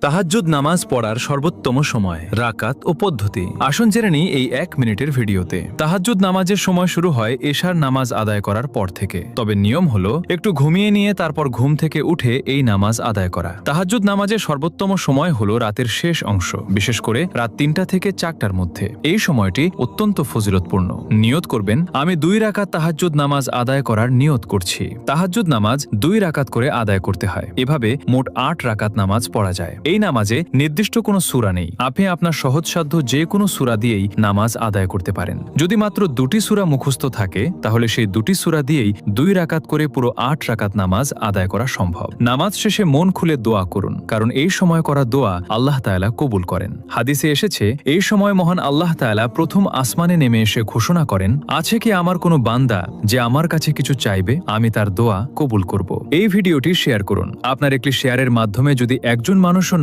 তাহাজ্জুদ নামাজ পড়ার সর্বোত্তম সময়, রাকাত ও পদ্ধতি। আসুন জেনে নিই এই 1 মিনিটের ভিডিওতে। তাহাজ্জুদ নামাজের সময় শুরু হয় এশার নামাজ আদায় করার পর থেকে। তবে নিয়ম হলো একটু ঘুমিয়ে নিয়ে তারপর ঘুম থেকে উঠে এই নামাজ আদায় করা। তাহাজ্জুদ নামাজের সর্বোত্তম সময় হলো রাতের শেষ অংশ, বিশেষ করে রাত 3টা থেকে 4টার মধ্যে। এই সময়টি অত্যন্ত ফজিলতপূর্ণ। নিয়ত করবেন, আমি 2 রাকাত তাহাজ্জুদ নামাজ আদায় করার নিয়ত করছি। তাহাজ্জুদ নামাজ 2 রাকাত করে আদায় করতে হয়। এভাবে মোট 8 রাকাত নামাজ পড়া যায়। এই নামাজে নির্দিষ্ট কোনো সূরা নেই। আপনি আপনার সহজসাধ্য যে কোনো সূরা দিয়েই নামাজ আদায় করতে পারেন। যদি মাত্র 2টি সূরা মুখস্থ থাকে তাহলে সেই 2টি সূরা দিয়েই 2 রাকাত করে পুরো 8 রাকাত নামাজ আদায় করা সম্ভব। নামাজ শেষে মন খুলে দোয়া করুন, কারণ এই সময় করা দোয়া আল্লাহ তাআলা কবুল করেন। হাদিসে এসেছে, এই সময় মহান আল্লাহ তাআলা প্রথম আসমানে নেমে এসে ঘোষণা করেন, আছে কি আমার কোনো বান্দা যে আমার কাছে কিছু চাইবে, আমি তার দোয়া কবুল করব। এই ভিডিওটি শেয়ার করুন। আপনার একটি শেয়ারের মাধ্যমে যদি একজন মানুষও